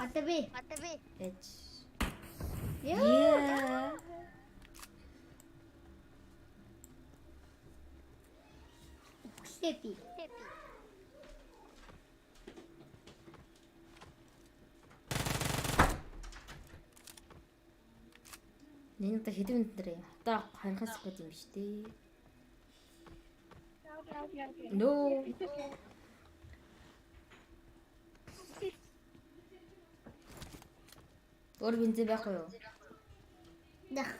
Атаби. Эч. Яа. Степи. Нэг та хэдэн минут нэрээ. Одоо 20 секунд юм шүү дээ. No. Өөр бензин байхгүй юу? Дах.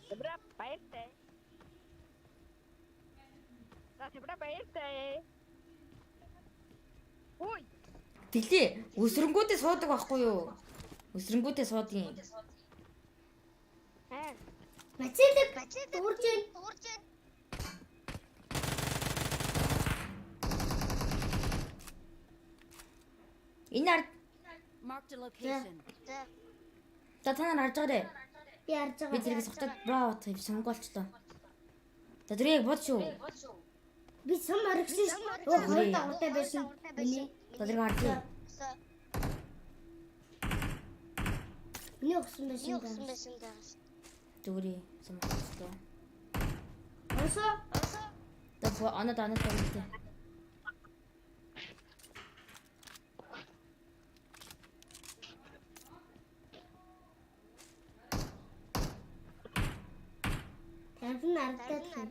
Sebra bayarтай. Sebra bayартай. Ой. Тэглээ. Өсрөнгүүдээ суудаг байхгүй юу? Өсрөнгүүдээ суудгийн. Мацэлэг дуурж. Энэ ард Marked a location. та танаар харж байгаарэ. Би харж Би байгаа. зэрэг сухтад браво тийм сонгоолчлоо. За тэрийг бод шүү. Би сум оргисон шүү. Оо хоёр дагуултай байсан. Миний. За тэрийг харлаа. Миний өгсөн байсан даа. Зүгээрээ сонгоолчлоо. Орсоо. За анаад гэдэг. Танин ардаад хин.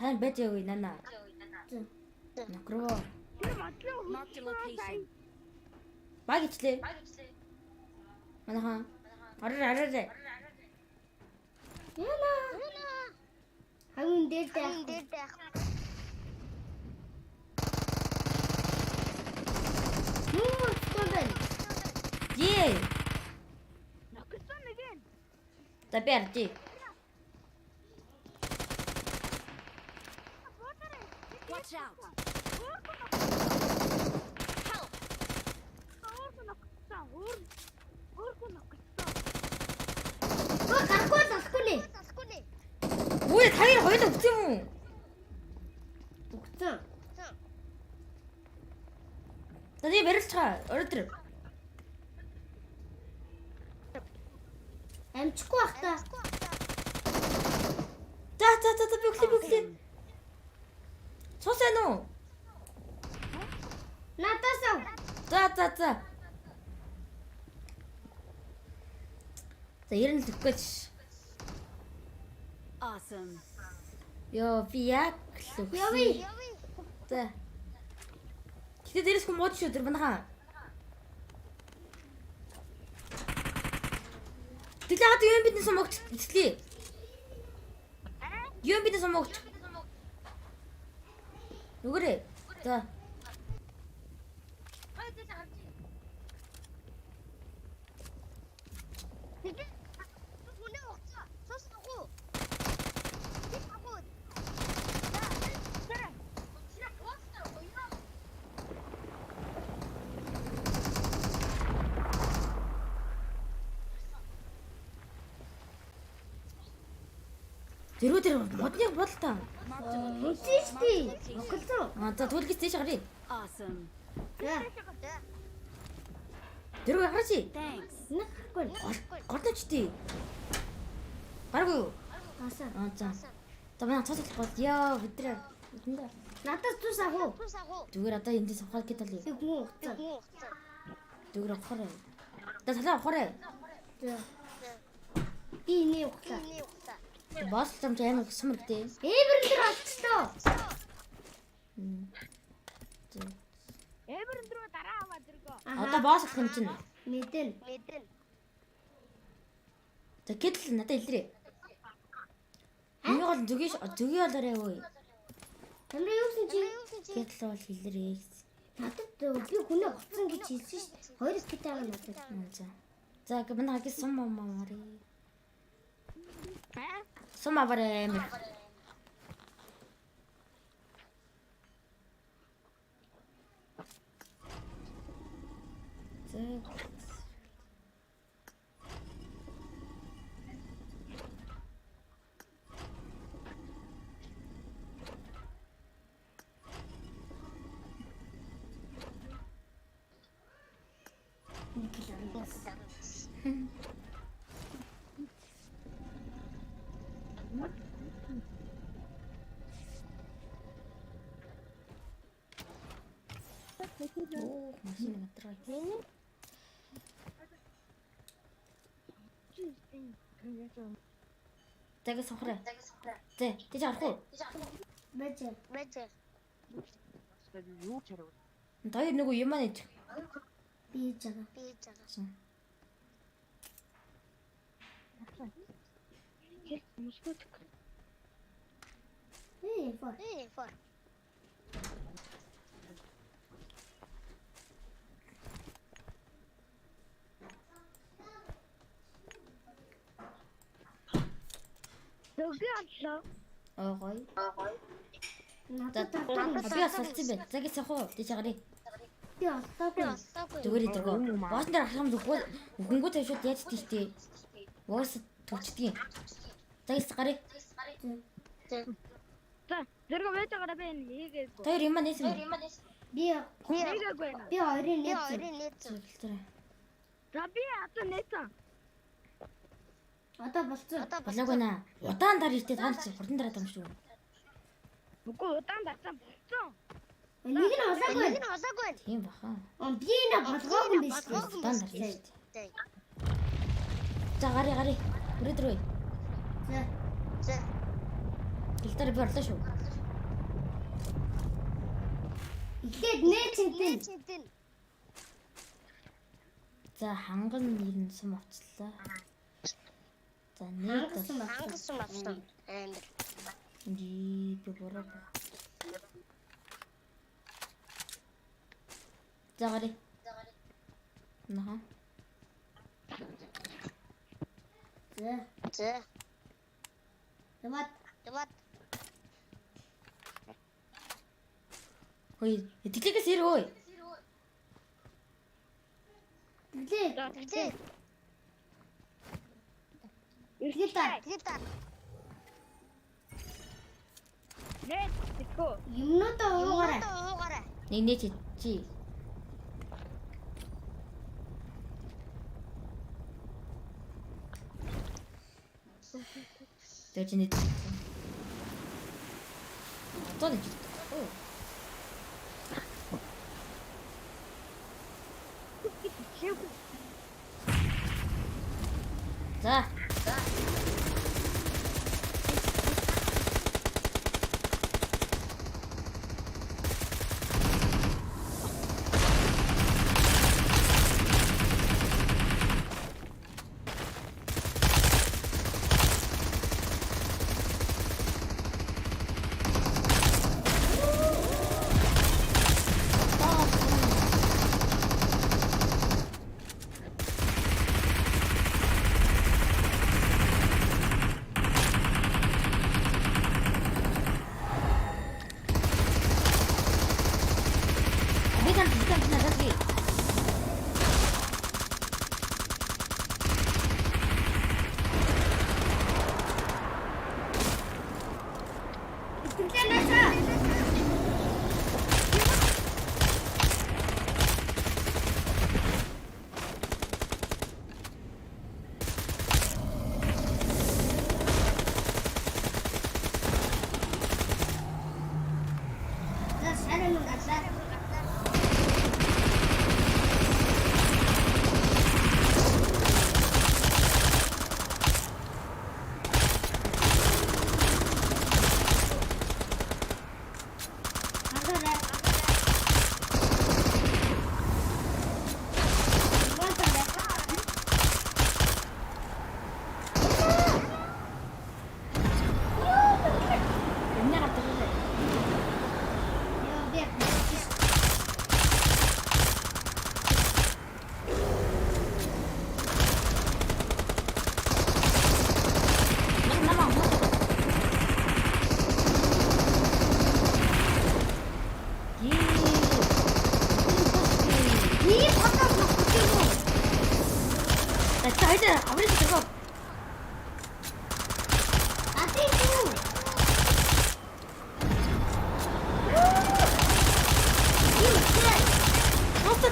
Тань бэж яв нана. Накро. Marked a location. Баг ичлээ. Манайхан. Араа. Яна. Хавин дээр таах. Ее. Naksan again. За би арчи. Watch out. Гарахгүй нэ. Үй таяр хоёул өгсөн юм уу? Өгсөн. За би барилчаа. Ордер. Амчихгүй бах та. За би өглөө. Цусаа нөө. Надаас. За. За 90 л өгөөч. Awesome. Йоо би яг л өгсөн. Яви. За. Гэтэ дээрээс хүн мод шүү тэр манайхаа. Тэглээ хад юм биднээс мөгч эцлээ. Юм биднээс мөгч. Нүгэрээ. За. Тэр модны бодол та. Үстэй. Околцоо. За түлгээс тийш гарыг. Awesome. За. Тэр гарчи. Thanks. Нахгүй. Гордоч тий. Гаргүй юу? Аса. За. За манай цаас болох гол. Яа өдрөө. Эндээ. Надаас тус агуу. Зүгээр одоо эндээс авах гэдэг л. Тэг хүн уцаа. Зүгээр авахараа. За талаа авахараа. За. Би энийг уцаа. Бос юм амар сумэр гэдэг. Эвэрлэр олчлоо. Эвэрэн дөрөв дараа аваа зэрэгөө. Одоо бос болох юм чинь. Мэдэн. За гэдэл надад илрээ. Миний гол зүгийн болоорой өө. Тамрын юусэн чи? Гэдэл бол илрээ. Надад би хүнээ уцсан гэж хэлсэн шүү дээ. Хоёр скитаага надад. За. За гэмн хаги сум мамари. Аа? Сум аварэ. За оо машин матраа. Зага сохроо. Зэ тийч арах уу? Бэж. Юу ч харав. Таяр нэг юм аа нэж. Би жага. For. Дөгөө аллаа. Гой. Надад Би асуулцсан бэ. Зага сохоо тийч агарыг. би олдоогүй. Зүгээр идэргөө. Боосон дээр ахлам зүггүй. Хөнгөө тавьшууд яаж тийштэй. Воос төвчдгийг. Загас гарыг. За, зэрэг байж байгаараа би энэ хийгээгүй. Таяр юм аа нээсэн. Би Хийгээгүй. би хоёрын нийт. Зөвлөлтөө. За би одоо нээсэн. Одоо болцсон. Болоогүй наа. Удаан дараа иртээ таач хурдан дараа юм шүү. Үгүй удаан дацсан болцсон. Нэг нь олоогүй. Тийм баха. Би энэ болгоогүй биш үү? Удаан дараа иртээ. За гарыг. Хүрээдрөө. За. Гэлтэр би орлоо шүү. Эхлээд нээчинтэн. За ханган ирнэ сум оцлоо. За нэг Хангасан болсон. Амар. би буруу. За гарыг. Наха. За. Яваад. Хөөе, тэглээс ир өөй. Тэглээ. Тэглээ. Нээ, тэтгэв. Юмнуудаа уугаарай. Нэг чи. Тэжний. Тон. Оо. За. 자, 이제 아무리 들어가.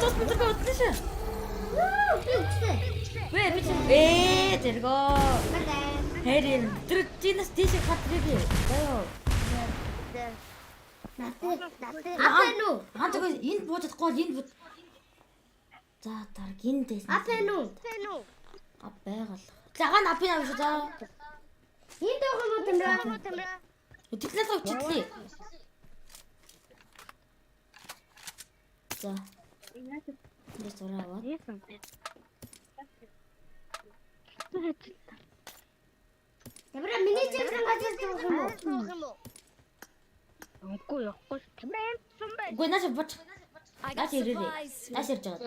줬으면 들어가 어떡해? 왜 미친? 왜 들어가? 해리 들어찌는 뒤에 가트리기. 나요. 앞에로. 한쪽에 인 보자고 인. 자, 다르긴 됐어. 앞에로. 앞에 가. 자간 앞에 나오셔 자. 인도 가면 뒷에서 뒷리. 자. 이제 돌아와. 얘들아 미니잼 가지고 먹고 엮고 싶으면 선배. 이거 나서 뭐? I got 나서 이르리. supplies. 나서 저.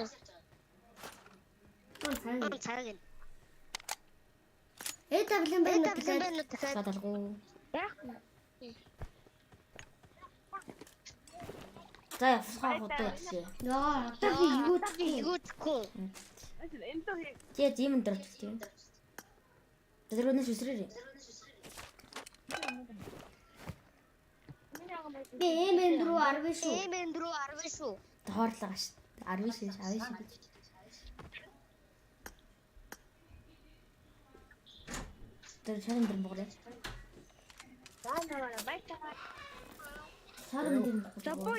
일단 빌린 가다고. 야? 자야 사고 또 있지. 야, 딱 이거 듣고. 쟤 뒤면 들었지. 들어오는 수스리리. 네, 맨드로 아르베슈. 더 할라. 아르비시. 들 사람들 먹으래. 사람들 자, 먹고.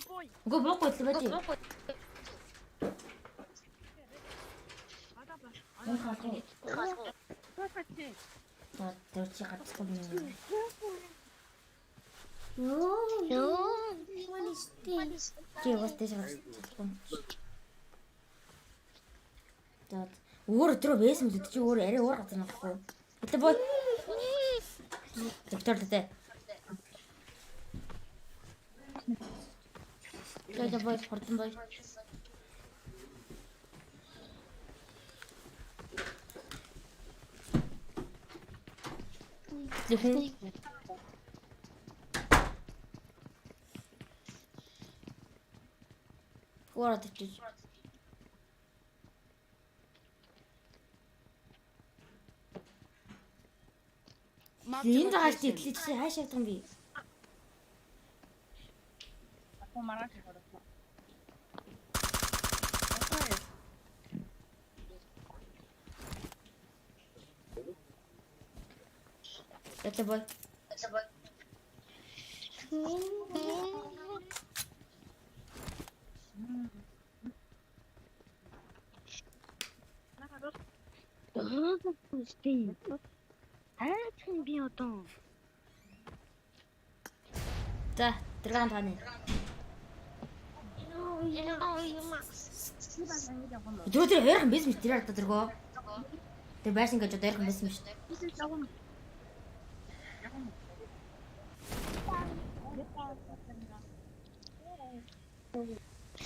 보이. 이거 먹고 있어 맞지? 가자. 나 대치 같이 가면. 걔 왔을 때 제가 잠깐. 자, 오래 들어 왜 있으면 됐지? 오래 애를 오래 같은 거. 이때 뭐? 됐대. 자, 뭐 버튼 뭐? 이제 오래 됐지. Marked a 인도 할때 location. 글리치 하셔 동비. 이때 뭐? 비었던. 자, 들어가면 다네. 들어 왜 이렇게 mesmo tirar 들어가. 내 말씀가 저 이렇게 mesmo.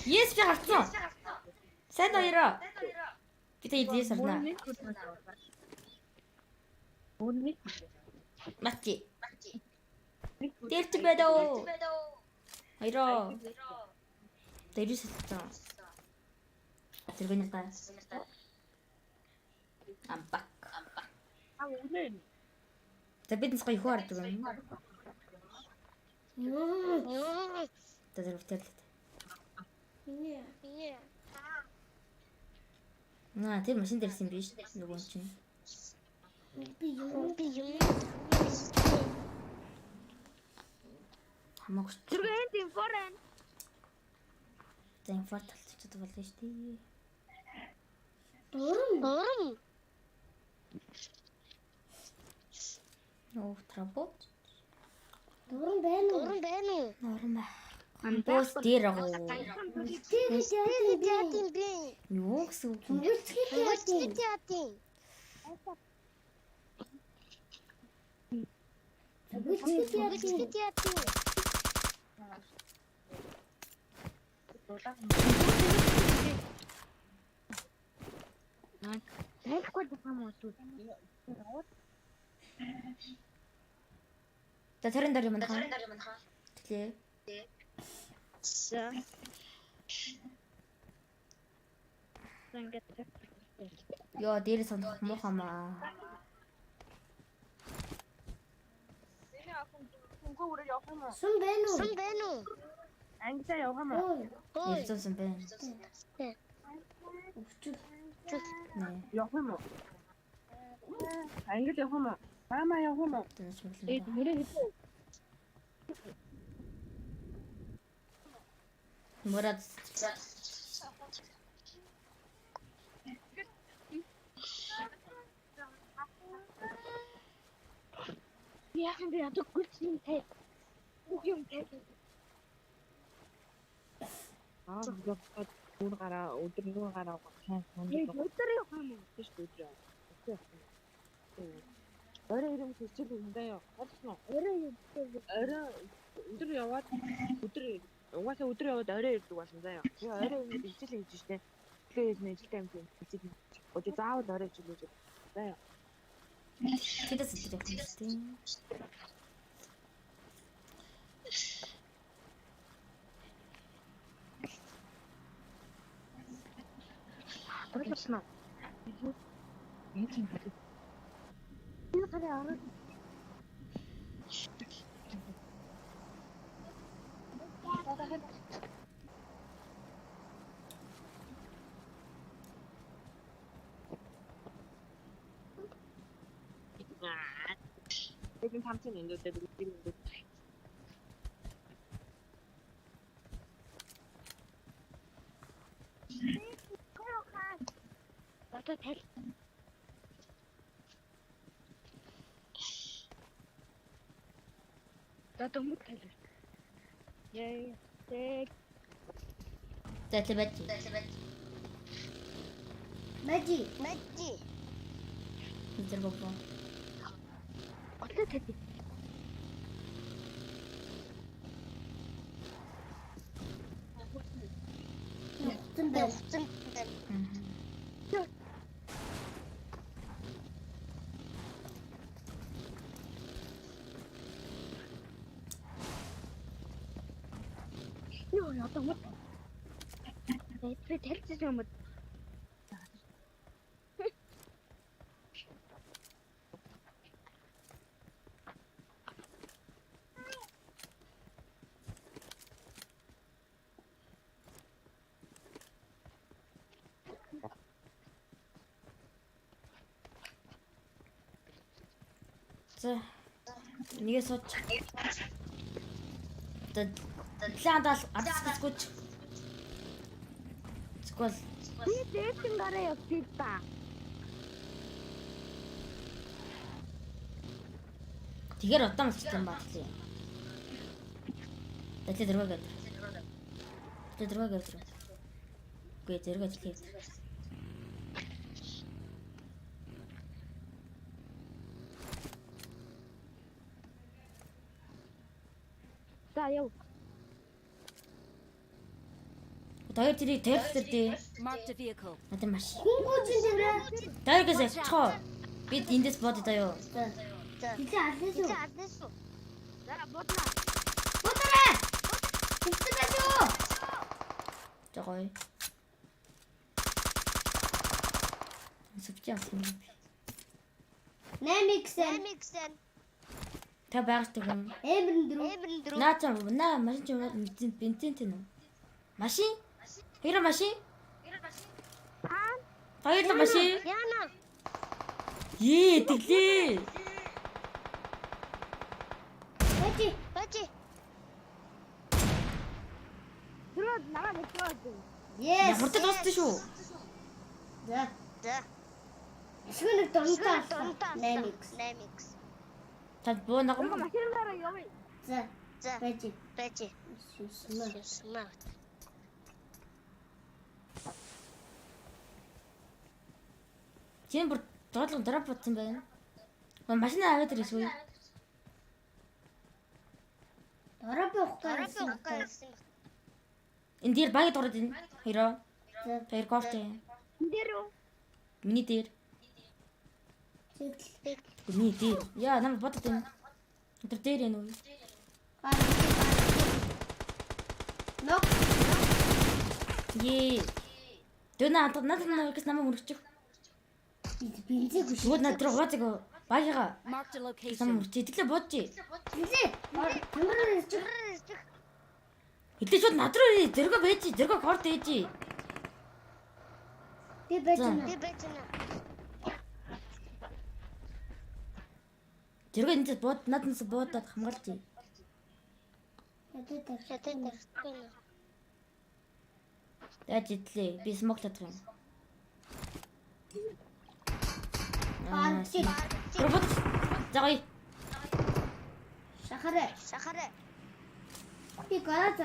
Yes, já gastou. Sai daí, ó. Fica aí, disso, não. 맞지? 뛸지 배도. 이러. 내릴 수 있어. 들으니까. 안빡. Tapi não se caiu fora, tu não? Tá dando tempo. Não, tem mais interessante bicho. Não gosto. Vamos gostar. 들어가는 포렌. Tem forte, tu vai testar. Oh, travou? Normal. Postirago. Юуксу. 자, 다른 다리만 가. 그치? 진짜. 생겼다. Ёо, дээрээ сонсох муухамаа. Сүм байна уу? Сан байна уу? Ангидаа явах юм уу? Ой. Ярьсан байна. Өвчл. Нэ. Явах юм уу? Ангид явах юм уу? Мама явах юм уу? Тэс Эд мөглөө. мөрөө хэлээ. Мурад. Яахан би одоо гүрцэн тай. Бүх юм тай. Яваад өөр гараа өдөр гараа сайн Эд өдөр явах юм уу? тийш өдөр. Орой ирэм хичээл үндэ яа. Харсан уу? Орой Орой өдөр яваад угаасаа өдөр яваад орой ирдэг болсон заяа. Тэгээ орой ирээд хичээл хийж штэ. Тэгээд нэжилтэй юм хичээл. Өдөр заавал орой хичээл хийж. Заяа. Тэдэс хэлж явах юм шүү дээ. Торлосноо. Энд юм байна. Би хараа орой. Энд хамтын эндүүдээ бүгд Одоо тал. Одоо мөт тал. Яа. Тэг. Тэтлэбэт. Мади. Эдэр богоо. Одоо тал. Сүм байна. Йоо, одоо мөт. Би талцсан юм уу? За. Нэгэ сууч. Лаандал адсгүйч. Скол. Би дээтэн гараа явчих та. Тэгэхээр удаан болчихсон баа тий. Тэтлэ дөрвөө гэдэг. Тэтлэ дөрвөө гэдэг. Гүй зэрэг тий. За яв. Таяр тэрийг тэлсэрдээ. Marked a vehicle. Надад маш. Хүнгүүжин тэрэ. Таяр авчихоо. Бид эндээс бод даяа. Хилээ арлаа Ардсуу. За бодно. Бодорой. Хилээ бачуу. Жогой. Сүпчээ авсан юм. 8x. Та байгаатай хүн. Эмэр 4. Наа машин ч бензин тэнэ. Машин? Хэрэв машин? Баярлалаа машин. Яна. Тэглээ. Бачи. Түрүү наваа мэдээ. Yes. Ямар ч дууссан шүү. За. Эсвэл донтаа. 8x. Та боо Түрүү нагам. машинаараа явъя. За. Бачи. Чин бүр доотлон драп бодсон байна. Машин аваад ирсэн. Дороо бохоо. Энд дээр баг дураад байна. Хоёроо. За. Тэр кофте. Дээр үү? Миний дээр. Миний дээр. Яа, нам бодод байна. Тэр дээр энэ үү? Нок. Дээ. Дөнөө надад намайг мөрөгчих. Бензин гүш. Шууд над тэр хуваацыг багига Marked a сам location. чидэглээ бодчих. Бензин. Хамраа ирж. Хэдий шууд над руу ирээ. Зэрэг байж, зэрэг хорт ээж. Би байж За. байна. Зэрэг энэ бод наднаас буудаад хамгаалж. Ядаа. Яаж идлээ? Би смоклаад юм. Баарчи. Робот. Загай. Шахараа. Би гараад.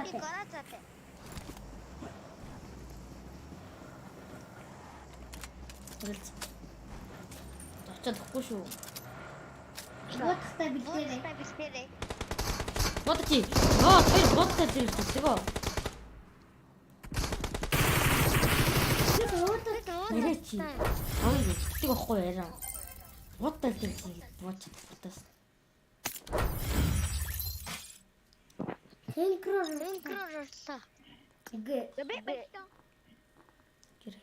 Тэрэлц. Очоод өгөхгүй шүү. Бодохтай бэлдээрэй. Бодчих. Тэр бодтой зэрэг тэгээ. Нэрээч. Ой, тэг ахгүй яриа. Бодтой зэрэг бооч бодоос. Синхронлоо. Гэ. Гэр.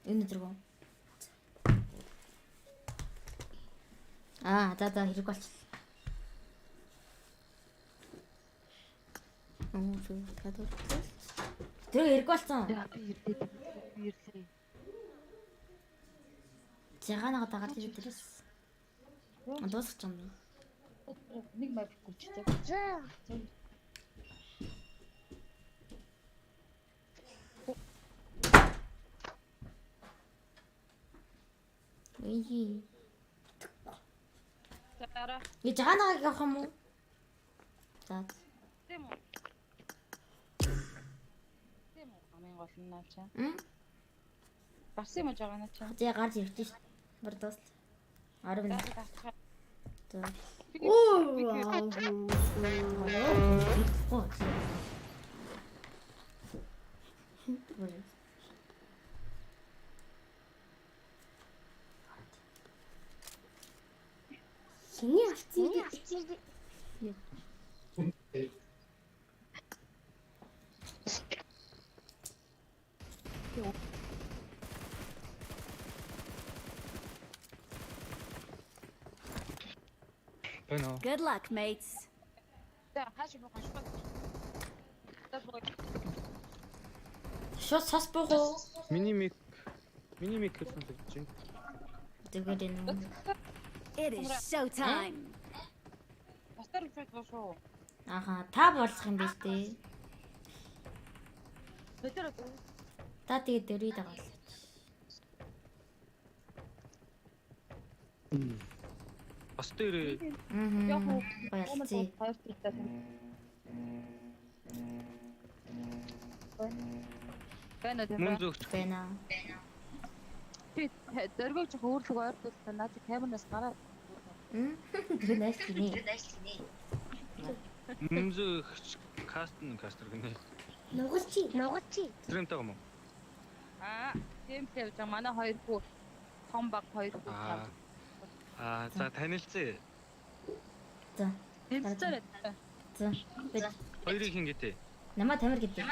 Энэ дөрөв. За хэрэг болчихлоо. Зүг гадуур. Тэр хэрэг болсон. Би ирлээ. Жаганаага дагаад ирээд ирээс. Дуусах юм. Нэг мав гүчтэй. Ий. Дараа. Я жаганааг явах юм уу? За. Тийм үү? Амын гол нь наа чаа. Гарсан юм уу жагаанаа чаа? Хажаа гарч ирж ш. Бүр дуус. 10 минут. За. Хиний авцсан би. Good luck, mates. За хаашаа бохоо. Шот сас бох уу? Минимик гэсэн л чинь. Тэгээд энэ. It is showtime. Бастар фэт бошоо. Та болох юм биш дээ. Өдөр Та тэгээд дөрөй дагаал. Бас дээр яг уу Баярцээ. хоёр талтай. Бэнэ мөн зөвч Бэна. би дөргөөж хөөрлөг ойртуулсан надад камераас гараад Тэр найс гинэ. мөн зөвч кастер гэнэ. Нугалчи. Стримтэй юм уу? Пmpl явж байгаа манай хоёр хүү том баг хоёр хүү тав. За танилцъя. За. Тэнцээрээ. За. Хоёрыг хин гэдэг. Намаа тамир гэдэг.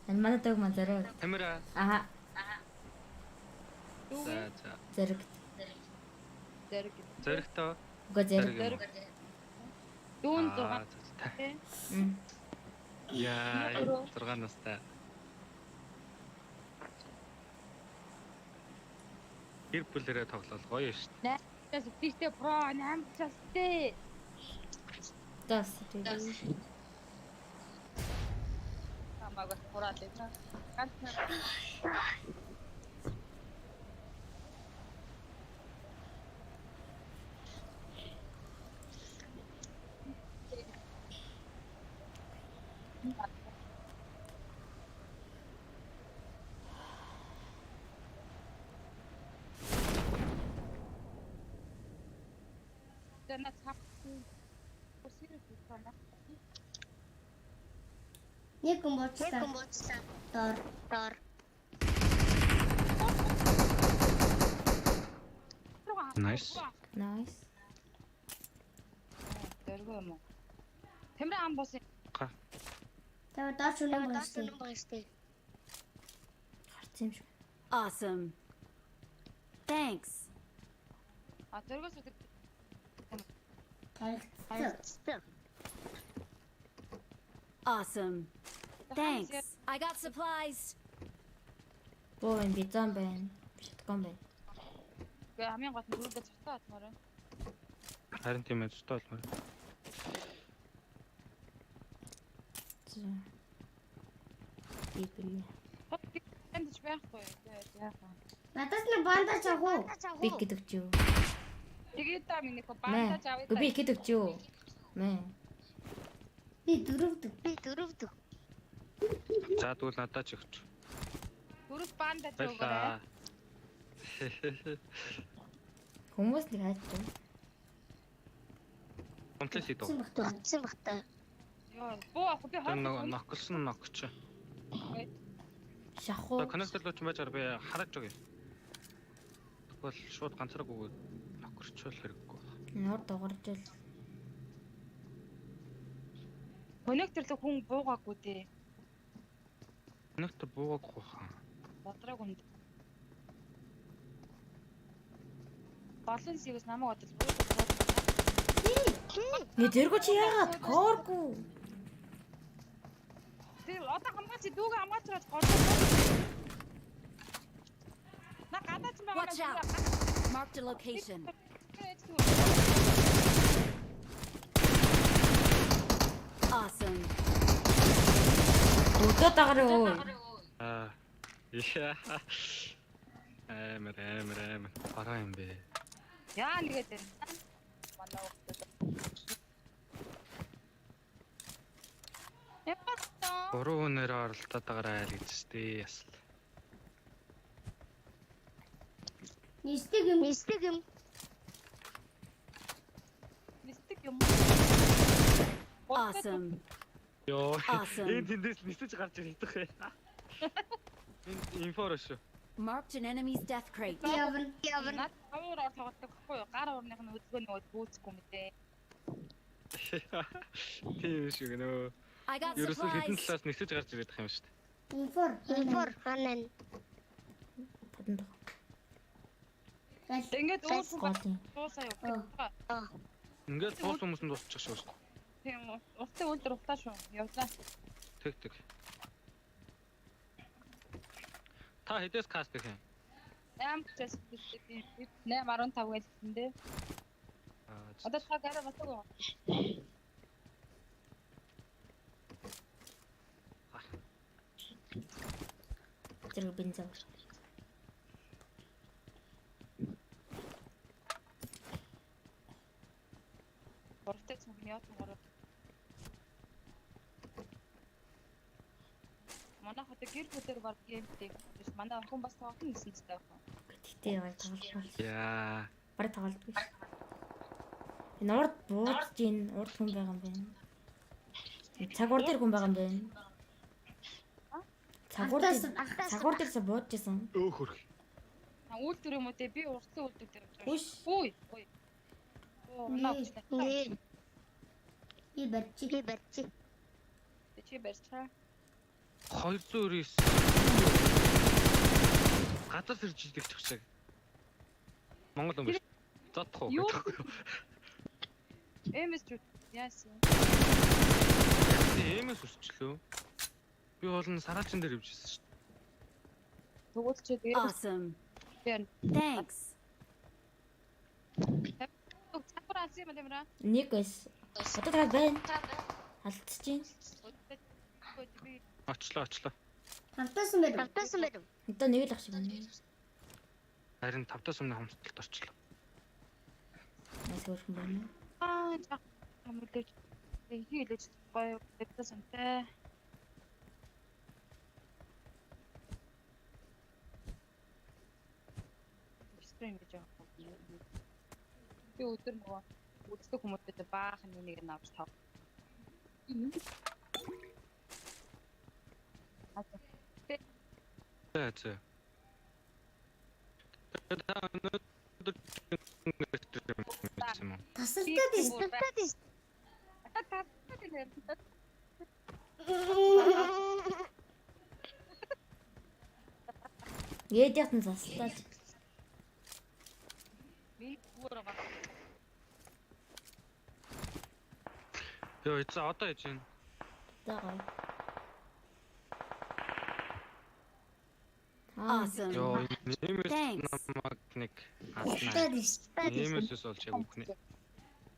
Энэ манай дог маань зорио. Камера. За. Зэрэг. Зөрөгтэй. Го зэрэг. Дүүн 6. Яа, 6 настай. Гэр бүлэрээ тоглол гоё шүү дээ. Тэс биштэй про 8 частэй. Тас. Тамагас хураад байна. Ганц Then that's happened. Нэг хүн бууцлаа. Доор. Nice. Nice. Дөргөө юм уу? Тэмрээ ам бос. Тэр доош үнэн багштай. Харц юм шиг. Awesome. Thanks. А дөргөөс үгүй. Харагцсан. Awesome. Thanks. I got supplies. Боо энэ бизан байна. Шаткан байна. Гэ хамгийн гол нь дөрөвдөө цартаа атмаар байна. Харин тийм ээ зөтөө болмоор. Библи. Энд ч байхгүй. Яахан. Надаас нэг бандаж авах уу? Би гэдэг чи юу? Тэгээд та минь нэг Мэ. бандаж авъя. Би гэдэг чи юу? Мэ. Би дөрөвдөг. За тэгвэл надад ч өгч. Дөрөв бандаж өгөөрэй. Баярлаа. Хүмүүс нэг хайчих. Комплект хийдөө. Батсан бахтай. Йоо, боо ах би Тэр хойно. ноколсон нокч. Шахуу. За коннекторлууч байж байгаа би хараж өгье. Тэгвэл шууд ганцаараа өгөөд нокорчвол хэрэггүй. Нор дугарч л. Коннекторлог хүн буугаагүй дээ. Коннектор буугаагүй хаа. Бодрог үнд. Баланс юус намайг бодол буугаад. Нэ тэргүү чи яагаад кооргүй? Тэр одоо хамгаач дүүгээ хамгаачраад гол. На гадаач Watch out. байгаа. Marked a location. Awesome. Өдөө дагараа өө. Аа. Яа. Амар. Бараа юм бэ. Яа нэгээд байна. Манай хөлтөд. Япата. 3 хүнээр оролдоод байгаарай л гэж тээ ясал. Нисдэг юм. Мистик юм. Awesome. Йоо. Awesome. Энэ тэндээс нисэж гарч ирэх вэ? Энэ инфор шүү. Marked an enemy's death crate. Явна. Наад хавраар тоглодог байхгүй юу? Гар уурных нь өдгөө нөгөө бүүцэхгүй мэдээ. Тийм шүү гэнэ. I got Ерөөсөө хэдэн supplies. талаас нисэж гарч ирэх юм шүү дээ. Инфор ханан. Бодонд. Ингээд уусан Гол юм. дуусаа юу. Ингээд туус хүмүүс нь дуусчих шүү. Тийм үү. Уртаа үлдэр утаа шүү. Явлаа. Тэг. Та хэдээс каст гэх юм? 8-аас 8.15 гэлсэн дээ. Одоо та гараа батаг уу? Тэр бензин. Уртаа цүнхний яатан гараа. Манай хата гэр бүлээр баг геймтэй. Биш манай охин бас тоглоно гэсэн зүйл байна. Гэтээ яа тоглож. Яа. Бараг тоглолтгүй ш. Энэ урд бууж гин урд хүн байгаа юм байна. Цагуур дээр хүн байгаа юм байна. Цагуур дээрс бууж гисэн. Өөхөр. Үйлдвэр юм уу те би уртаа үйлдвэр дээр байна. Үш. Үй. Оо наач. И барчи. Чи барьцаа. 299. Гадар сэрж идэх чагчаа. Монгол юм биш. Зодох уу? Эмэс ч яасан. Эмэс өсчлөө. Би бол н сараачин дээр явжсэн шүү дээ. Тэгвэл чи тэгээ Awesome. байна. Thanks. Цагур алсан юм дэмрэ. Нэг эс. Одоо tagad байна. Алдчихжээ. Очлоо. Тавтасан байв. Одоо нэг л ах шиг байна. Харин 5-аас өмнө хомсдолд орчлоо. Нас хөрхөн байна. За амрэлж хийлэж гоё гэдэгсэнтэй. Стрим гэж байгаа. Би өдөр нөгөө үздэг хүмүүстэй баахан нэг авч тав. За. Тасалтай биш. Ээдийнх нь заслаа. Йоо, за одоо яж гин. За гоё. Awesome. Йоо, нэмээс Thanks. намайг нэг Тасалтай хаснаа. биш. Нэмээсээс болж яг үхнэ.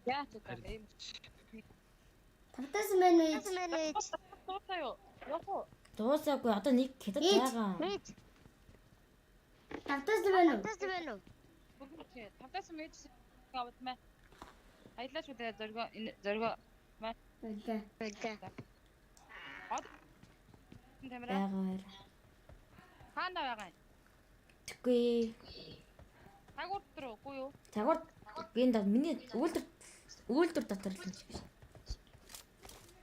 Яа ч гэдэг юм. Тавтаас мэн үү? Дуусаагүй одоо нэг хятад байгаа. Тавтаас мэн үү? Тавтаас мэж гавд мэ. Аялаа шүү дээ зоргоо мэ. Үлдээ. Тамира. Байгаа. Хаана байгаа юм? Тэггүй. Тагур дотор үгүй юу? Цагаар гин даа миний үйлдвэр дотор л юм шиг.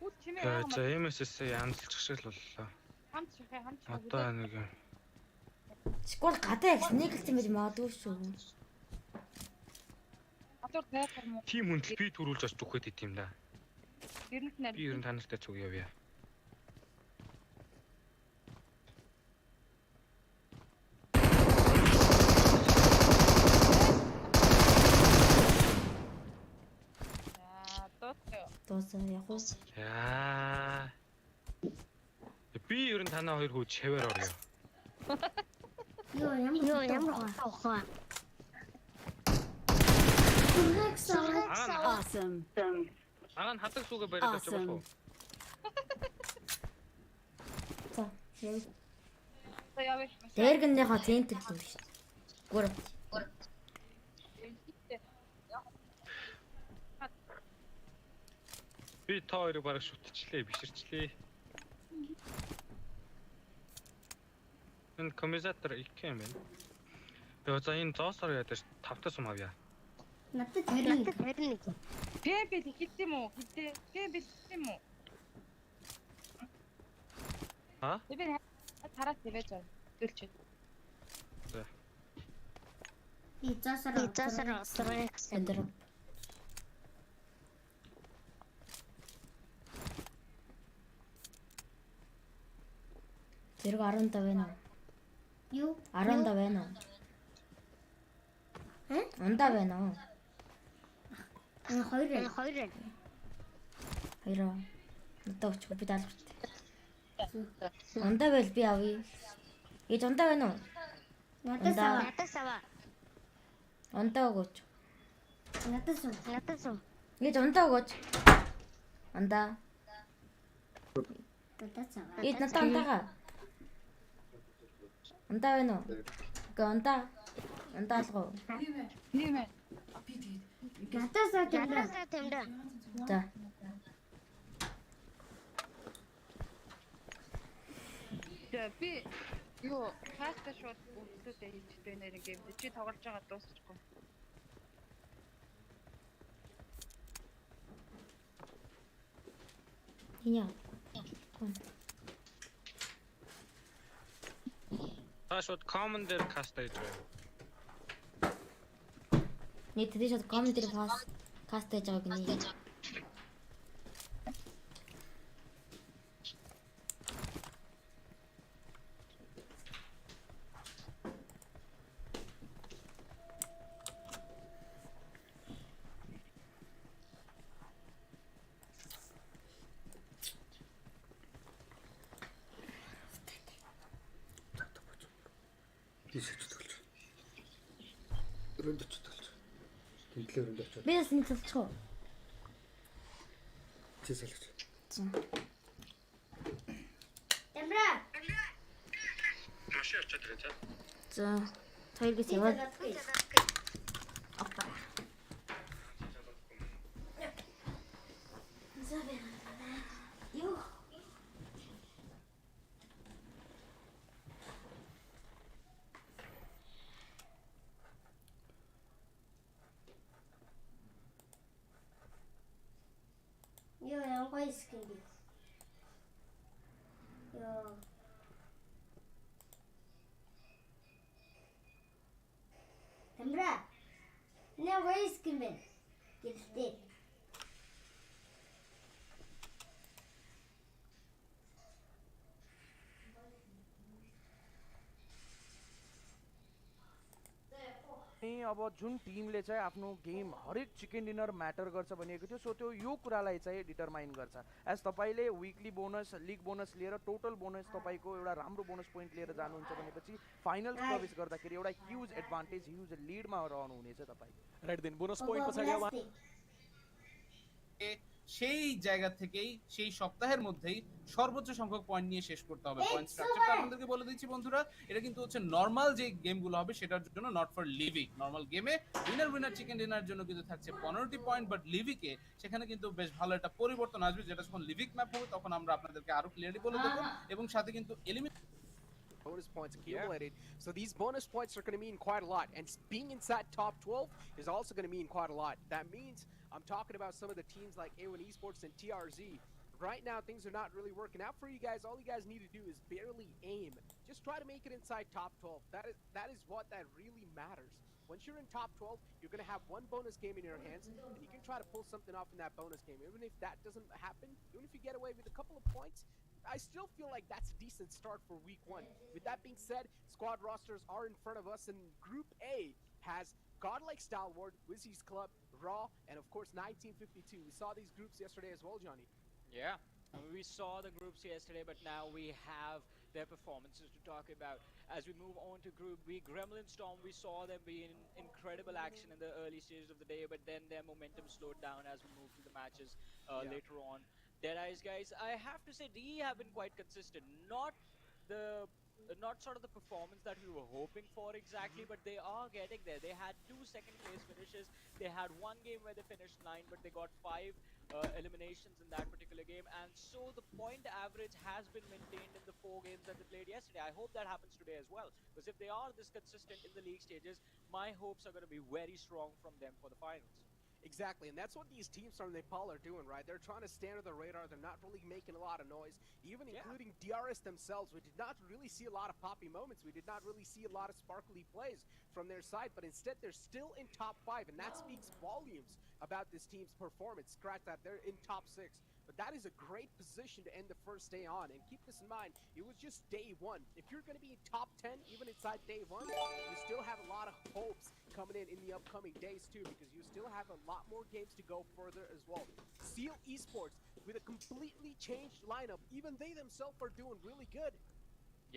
Үл чимээ За, байгаа юм. эмээсээс янзлчих шиг л боллоо. Хамт шахаа хамт. Одоо нэг юм. Сквад гадаа снэглсэн байж магадгүй шүү. Атур тайхар муу. Тим хүндэл би төрүүлж очиж үхээд ит юм да. Гэрнэт нар. Би ер нь танартай зүг явъя. За дуусаа. Дуусаа яг уу. Яа. Би ер нь танаа хоёр хүү шавар орё. Юу ямар хаа. Awesome. Агаан хадаг сүгэ бариад очиж болох уу? За. За явъя. Дээргнийхаа центр л юм шүү. Гүр. Би та хоёрыг бараг шүтчихлээ, биширчлээ. Энэ комиссатор их юм байна. Йоо, за энэ зоосоор ядаж тавтаа сум авъя. Надад тарина. Пэмпл хийх юм уу? Пэмпл хийх юм уу? Аа? Би тараад тавьж байгаа. Төлч. Пиццасаар отроо гэсэн. Эндэр. Зэрэг 15 байна уу? Юу? 15 байна уу? Ундаа байна уу? Хоёр. Хоёроо. Надад өч би даалгаварт. Ундаа байл би авъя. Ээж ундаа байна уу? Надад сава. Ундаа өгөөч. Надад суу. Ээж ундаа өгөөч. Ундаа. Надад сава. Ээж надад ундаага. Ундаа байна уу? Гэ ундаа. Ундаа алгав. Нэмэ. Надад саа тэмдэ. За. За би юу хаста шууд үлдээдээ хийчихтэй нэр ингээд чи тоглож байгаа дуусчихгүй. Иня. Та шууд common дээр каст хийж байгаа. Нэг тэдний шууд комментэр каст хийж байгааг нэг. Тийш төлж. Өрөөнд очиж төлж. Тэмплээ өрөөнд очиж. Би бас нэг салчих уу? Чи салж. Тамира. Машин очоод ирээ за. За. Хоёргээс яваад. Опа. Юу? Юу ямар гоё skin đi. Yo. Tamra. Nè quay skin bên. Gildi. अनि अब जुन टिमले चाहिँ आफ्नो गेम हरेक chicken dinner matter गर्छ भनिएको थियो, सो त्यो यो कुरालाई चाहिँ डिटरमाइन गर्छ। एज तपाईँले विकली बोनस, लिग बोनस लिएर टोटल बोनस तपाईँको एउटा राम्रो बोनस पोइन्ट लिएर जानुहुन्छ भनेपछि फाइनल्स प्रवेश गर्दाखेरि एउटा ह्युज एडभान्टेज, ह्युज लिडमा रहनुहुनेछ तपाईँ। राइट देन बोनस पॉइंट पछाडि अब সেই জায়গা থেকেই সেই সপ্তাহের মধ্যেই সর্বোচ্চ সংখ্যক পয়েন্ট নিয়ে শেষ করতে হবে। পয়েন্ট স্ট্রাকচারটা আপনাদেরকে বলে দিচ্ছি বন্ধুরা, এটা কিন্তু হচ্ছে নরমাল যে গেমগুলো হবে সেটার জন্য, নট ফর লিভিং। নরমাল গেমে উইনার চিকেন ডিনার জন্য কিন্তু থাকছে 15টি পয়েন্ট, বাট লিভিকে সেখানে কিন্তু বেশ ভালো একটা পরিবর্তন আসবে, যেটা যখন লিভিক ম্যাপ হবে তখন আমরা আপনাদেরকে আরো ক্লিয়ারলি বলে দেবো। এবং সাথে কিন্তু bonus points accumulated. So these bonus points are going to mean quite a lot, and being inside top 12 is also going to mean quite a lot. That means I'm talking about some of the teams like A1 Esports and TRZ. Right now things are not really working out for you guys. All you guys need to do is barely aim. Just try to make it inside top 12. That is what that really matters. Once you're in top 12, you're going to have one bonus game in your hands, and you can try to pull something off in that bonus game. Even if that doesn't happen, even if you get away with a couple of points, I still feel like that's a decent start for week 1. With that being said, squad rosters are in front of us, and Group A has Godlike Stalwart, Wizzy's Club, Raw, and of course 1952. We saw these groups yesterday as well, Johnny. Yeah, I mean, we saw the groups yesterday, but now we have their performances to talk about. As we move on to Group B, Gremlin Storm, we saw them be in incredible action in the early stages of the day, but then their momentum slowed down as we moved to the matches later on. Deadeyes, guys, I have to say DE have been quite consistent. Not sort of the performance that we were hoping for exactly, but they are getting there. They had 2 second place finishes. They had one game where they finished 9, but they got 5 eliminations in that particular game, and so the point average has been maintained in the 4 games that they played yesterday. I hope that happens today as well, because if they are this consistent in the league stages, my hopes are going to be very strong from them for the finals. Exactly, and that's what these teams from Nepal are doing, right? They're trying to stay under the radar. They're not really making a lot of noise, even including DRS themselves. We did not really see a lot of poppy moments. We did not really see a lot of sparkly plays from their side, but instead they're still in top 5, and that speaks volumes about this team's performance. Scratch that, they're in top 6. But that is a great position to end the first day on, and keep this in mind, it was just day 1. If you're going to be in top 10, even inside day 1, you still have a lot of hopes coming in the upcoming days too, because you still have a lot more games to go further as well. Seal Esports with a completely changed lineup, even they themselves are doing really good.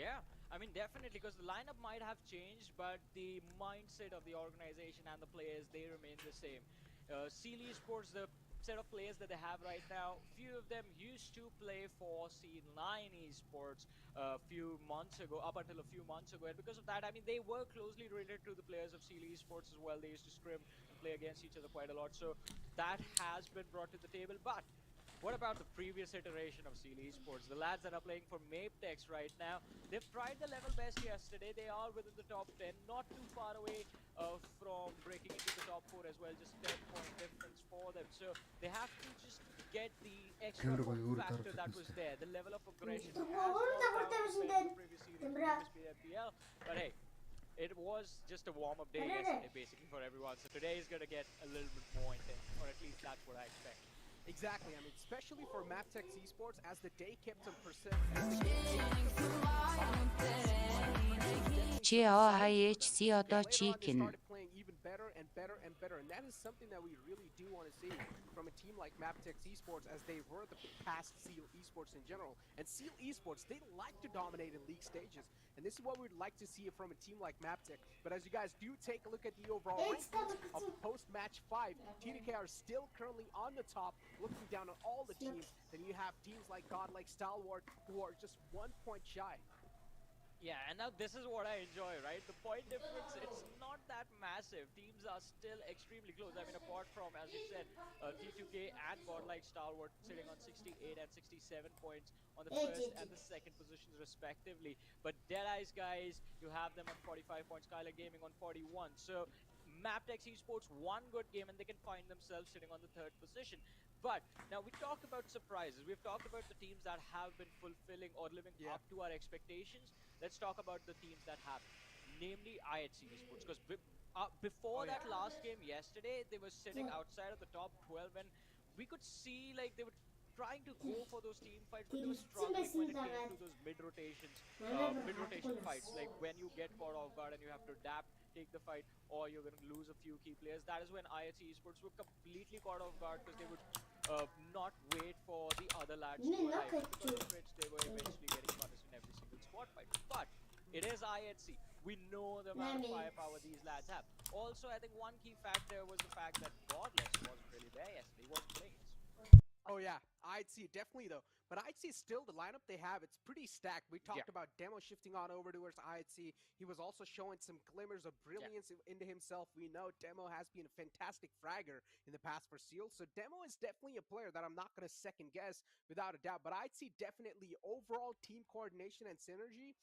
Yeah, I mean definitely, because the lineup might have changed, but the mindset of the organization and the players, they remain the same. Seal Esports, the set of players that they have right now, few of them used to play for C9 Esports a few months ago, up until a few months ago, and because of that, I mean, they were closely related to the players of Seal Esports as well. They used to scrim and play against each other quite a lot, so that has been brought to the table. But what about the previous iteration of Seal Esports? The lads that are playing for MABETEX right now, they've tried the level best yesterday. They are within the top 10, not too far away from breaking into the top 4 as well, just 10-point difference for them. So they have to just get the extra factor that was there. The level of aggression has gone down compared to previous season, previous Pmpl. But hey, it was just a warm-up day yesterday basically for everyone. So today is going to get a little bit more intense, or at least that's what I expect. Exactly, I mean, especially for MABETEX Esports, as the day kept on started playing even better and better and better, and that is something that we really do want to see from a team like MABETEX Esports, as they were the past Seal Esports in general. And Seal Esports, they like to dominate in league stages, and this is what we'd like to see from a team like MABETEX. But as you guys do take a look at the overall rankings of post-match 5, TDK are still currently on the top, looking down on all the teams. Then you have teams like Godlike Stalwart, who are just 1 point shy. Yeah, and now this is what I enjoy, right? The point difference, it's not that massive. Teams are still extremely close. I mean, apart from, as you said, T2K and Godlike Stalwart sitting on 68 and 67 points on the first and the second positions respectively. But Deadeyes, guys, you have them on 45 points, Skylar Gaming on 41. So MABETEX Esports, one good game and they can find themselves sitting on the 3rd position. But now we talked about surprises. We've talked about the teams that have been fulfilling or living up to our expectations. Let's talk about the teams that haven't, namely IHC Esports. Because before that last game yesterday, they were sitting outside of the top 12, and we could see like they were trying to go for those team fights, but they were struggling when it came to those mid-rotation fights. Like when you get caught off guard and you have to adapt, take the fight, or you're going to lose a few key players. That is when IHC Esports were completely caught off guard because they would not wait for the other lads to arrive, because of which they were eventually getting punished in every single squad fight. But it is IHC. We know the amount of firepower these lads have. Also, I think one key factor was the fact that Godless wasn't really there yesterday. He wasn't playing yesterday. Oh yeah, I'd see definitely though. But I'd see still the lineup they have, it's pretty stacked. We talked about Demo shifting on over towards IHC. He was also showing some glimmers of brilliance into himself. We know Demo has been a fantastic fragger in the past for Seal. So Demo is definitely a player that I'm not going to second guess without a doubt. But I'd see definitely overall team coordination and synergy.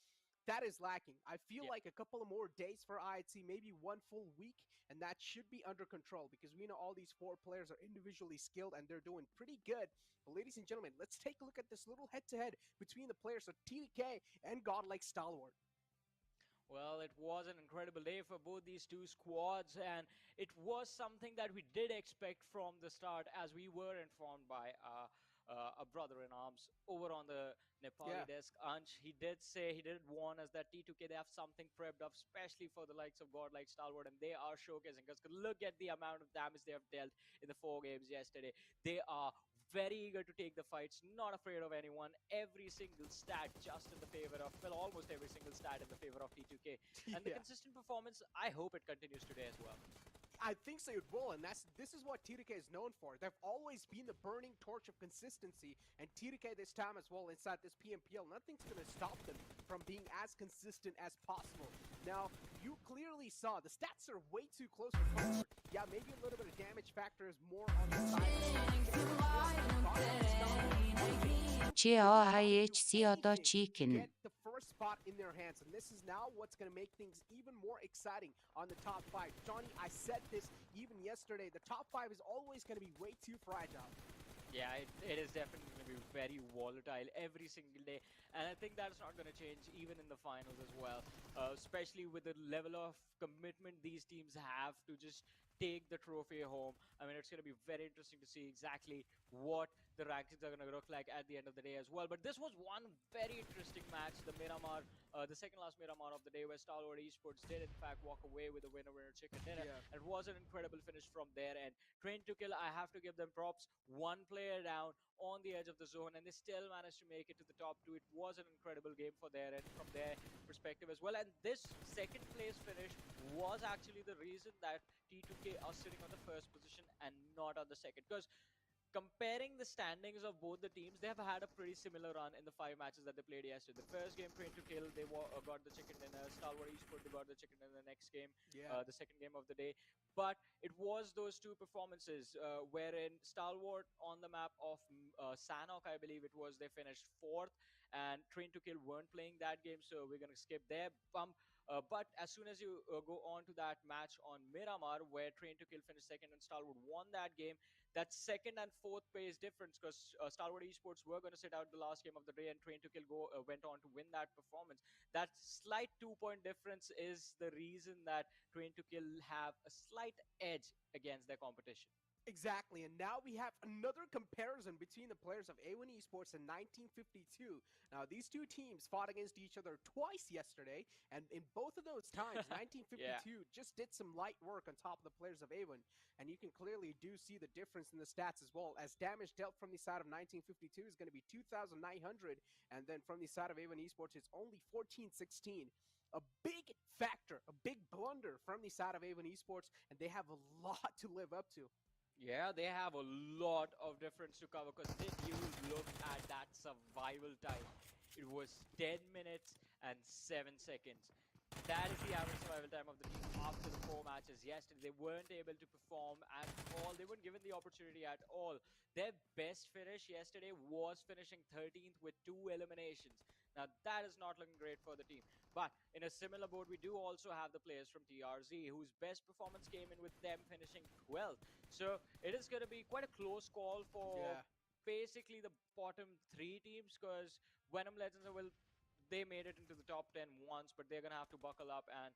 That is lacking. I feel like a couple of more days for IHC, maybe 1 full week, and that should be under control because we know all these 4 players are individually skilled and they're doing pretty good. But ladies and gentlemen, let's take a look at this little head-to-head between the players of TDK and Godlike Stalwart. Well, it was an incredible day for both these two squads, and it was something that we did expect from the start, as we were informed by a brother-in-arms over on the Nepali desk. Ansh, he did say, he did warn us that T2K, they have something prepped up, especially for the likes of Godlike Stalwart, and they are showcasing us. Look at the amount of damage they have dealt in the 4 games yesterday. They are very eager to take the fights, not afraid of anyone. Every single stat just in the favor of, well, almost every single stat in the favor of T2K. And the consistent performance, I hope it continues today as well. I think so it will, and this is what TDK is known for. They've always been the burning torch of consistency, and TDK this time as well inside this PMPL, nothing's going to stop them from being as consistent as possible. Now, you clearly saw the stats are way too close for comfort. Yeah, maybe a little bit of damage factor is more on the side chicken. The first spot in their hands, and this is now what's going to make things even more exciting on the top 5. Johnny, I said this even yesterday, the top 5 is always going to be way too fragile. Yeah, it is definitely going to be very volatile every single day, and I think that's not going to change even in the finals as well, especially with the level of commitment these teams have to just take the trophy home. I mean, it's going to be very interesting to see exactly what the rankings are going to look like at the end of the day as well. But this was one very interesting match, the Miramar, the second last Miramar of the day, where Stalwart Esports did in fact walk away with a winner-winner chicken dinner. And it was an incredible finish from there. And Train to Kill, I have to give them props. 1 player down on the edge of the zone, and they still managed to make it to the top 2. It was an incredible game for their end, from their perspective as well. And this second place finish was actually the reason that T2K are sitting on the first position and not on the second, because comparing the standings of both the teams, they have had a pretty similar run in the 5 matches that they played yesterday. The first game, Train to Kill, they got the chicken dinner. Stalwart Esports, they got the chicken dinner the next game, the second game of the day. But it was those 2 performances wherein Stalwart on the map of Sanok, I believe it was, they finished 4th, and Train to Kill weren't playing that game, so we're going to skip their bump. But as soon as you go on to that match on Miramar, where Train to Kill finished 2nd and Stalwart won that game, that 2nd and 4th place difference, because Stalwart Esports were going to sit out the last game of the day and Train to Kill went on to win that performance. That slight 2-point difference is the reason that Train to Kill have a slight edge against their competition. Exactly, and now we have another comparison between the players of A1 Esports in 1952. Now, these 2 teams fought against each other twice yesterday, and in both of those times, 1952 just did some light work on top of the players of A1, and you can clearly see the difference in the stats as well, as damage dealt from the side of 1952 is going to be 2,900, and then from the side of A1 Esports, it's only 1,416. A big factor, a big blunder from the side of A1 Esports, and they have a lot to live up to. Yeah, they have a lot of difference to cover, because did you look at that survival time? It was 10 minutes and 7 seconds. That is the average survival time of the team after the 4 matches yesterday. They weren't able to perform at all. They weren't given the opportunity at all. Their best finish yesterday was finishing 13th with 2 eliminations. Now that is not looking great for the team. But in a similar boat, we do also have the players from TRZ, whose best performance came in with them finishing 12th. So it is going to be quite a close call for basically the bottom 3 teams, because Venom Legends will they made it into the top 10 once, but they're gonna have to buckle up and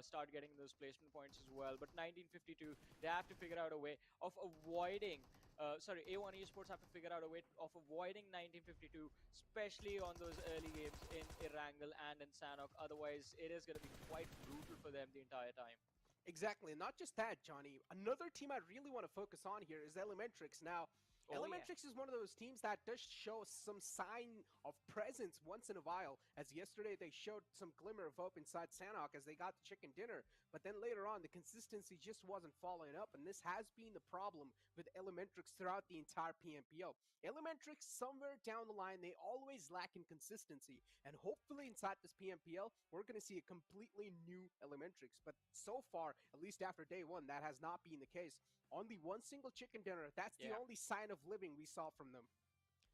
start getting those placement points as well. But 1952, they have to figure out a way of avoiding. A1 Esports have to figure out a way of avoiding 1952, especially on those early games in Erangel and in Sanok. Otherwise, it is going to be quite brutal for them the entire time. Exactly, and not just that, Johnny. Another team I really want to focus on here is Elementrix. Now, Elementrix is one of those teams that does show some sign of presence once in a while, as yesterday they showed some glimmer of hope inside Sanok as they got the chicken dinner, but then later on the consistency just wasn't following up, and this has been the problem with Elementrix throughout the entire PMPL. Elementrix, somewhere down the line, they always lack in consistency, and hopefully inside this PMPL, we're going to see a completely new Elementrix, but so far, at least after day one, that has not been the case. Only one single chicken dinner, that's the only sign of living we saw from them.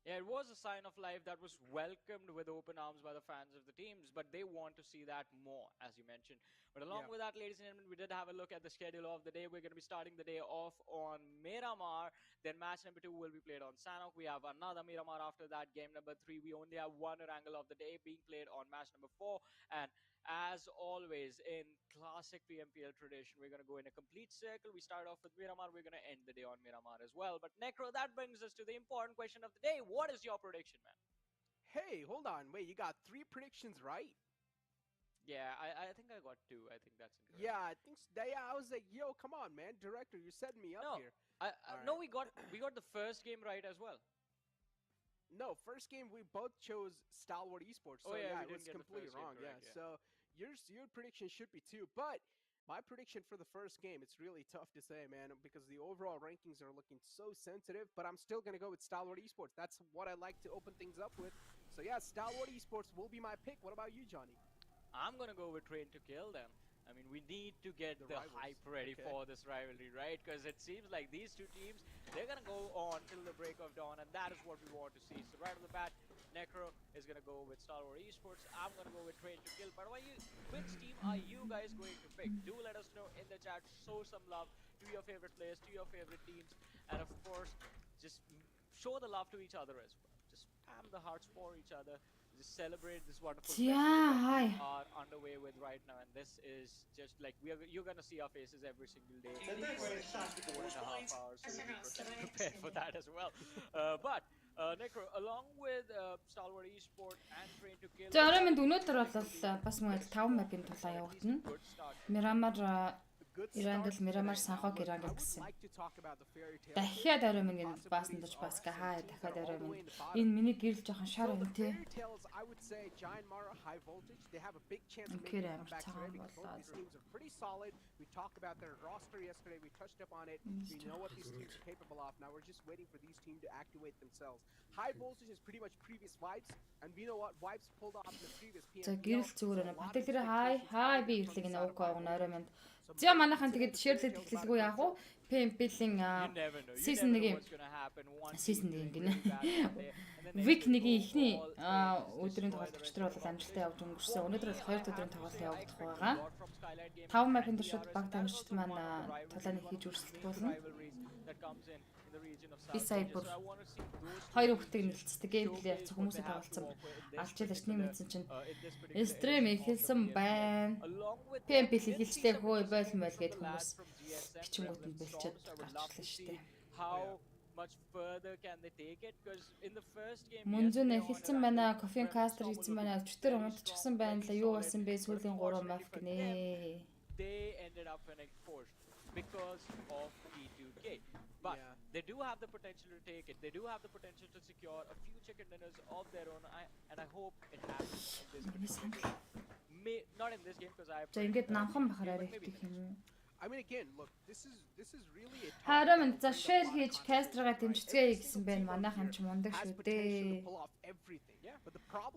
Yeah, it was a sign of life that was welcomed with open arms by the fans of the teams, but they want to see that more, as you mentioned. But along with that, ladies and gentlemen, we did have a look at the schedule of the day. We're going to be starting the day off on Miramar. Then match number 2 will be played on Sanok. We have another Miramar after that. Game number 3, we only have one angle of the day being played on match number 4. And as always, in classic PMPL tradition, we're going to go in a complete circle. We start off with Miramar. We're going to end the day on Miramar as well. But Necro, that brings us to the important question of the day. What is your prediction, man? Hey, hold on. Wait, you got 3 predictions right? Yeah, I think I got 2. I think that's incorrect. Yeah, I think I was like, yo, come on, man. Director, you're setting me up here. No, we got the first game right as well. No, first game we both chose Stalwart Esports, so it was completely wrong. So your prediction should be 2, but my prediction for the first game, it's really tough to say, man, because the overall rankings are looking so sensitive, but I'm still going to go with Stalwart Esports. That's what I like to open things up with. So yeah, Stalwart Esports will be my pick. What about you, Johnny? I'm going to go with Train to Kill them. I mean, we need to get the hype ready for this rivalry, right? Because it seems like these 2 teams, they're going to go on till the break of dawn, and that is what we want to see. So right off the bat, Necro is going to go with Stalwart Esports. I'm going to go with Train to Kill. But which team are you guys going to pick? Do let us know in the chat. Show some love to your favorite players, to your favorite teams. And of course, just show the love to each other as well. Just spam the hearts for each other. Just celebrate this wonderful festival that we are underway with right now, and this is just like you're gonna see our faces every single day for 4.5 hours, so be prepared for that as well. But Necro, along with Stalwart Esports and Train to Kill. За оройн минь өнөөдөр бол бас мөн 5 мапын тулаа явагдана. Miramar Erangel, Miramar, Sanhok, Erangel гэсэн. Дахиад орой минь баасан дэж бас хаа дахиад орой минь. Энэ миний гэрэл жоохон шар юм тий. Okay, pretty solid. We talked about their roster yesterday. We touched up on it. We know what these teams are capable of. Now we're just waiting for these teams to activate themselves. High Voltage is pretty much previous Vibes, and we know what Vibes pulled off in the previous PM. За гэрэл зүгээр баталгаараа хай би ирлэг нэ ууг орой минь. За манайхан тэгээд ширлээд эхлэлгүй яах вэ? Pmpl-ийн season 1-ийн гинэ. Week 1-ийн эхний өдрийн тоглолт өчтөр бол амжилттай явж өнгөрсөн. Өнөөдөр бол 2 өдрийн тоглолт явагдах байгаа. 5 мапын туршид баг тамирчид маань тулааны хийж үргэлжлэх болно. Би сая бүр 2 хүүхдтэй нэлцдэг геймплей явуулсан хүмүүсээ тоглолцсон. Алчил арчны мэдсэн чинь стрим эхэлсэн байна. Pmpl эхэлчлээ хөөе байлмал гээд хүмүүс бичмүүд нь бэлчээд гарчлаа шүү дээ. How much further can they take it? Because in the first game Мунзун эхэлсэн байна. Кофеин кастер хийсэн байна. Өчтөр унтчихсан байна л юу болсон бэ? Сүүлийн 3 map гинэ. They ended up winning forced because of T2K. But they do have the potential to take it. They do have the potential to secure a few chicken dinners of their own, and I hope it happens in this game. Not in this game because I have. За ингээд намхан бахараа рефтих юм. I mean again, look, this is really a Харин за share хийж кастрага дэмжицгээе гэсэн байна. Манайхан ч мундаг шүү дээ.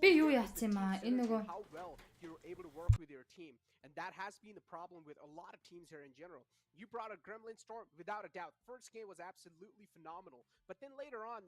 Би юу яасан юм аа? Энэ нөгөө how well you're able to work with your team, and that has been the problem with a lot of teams here in general. You brought a Gremlin Storm without a doubt. First game was absolutely phenomenal, but then later on the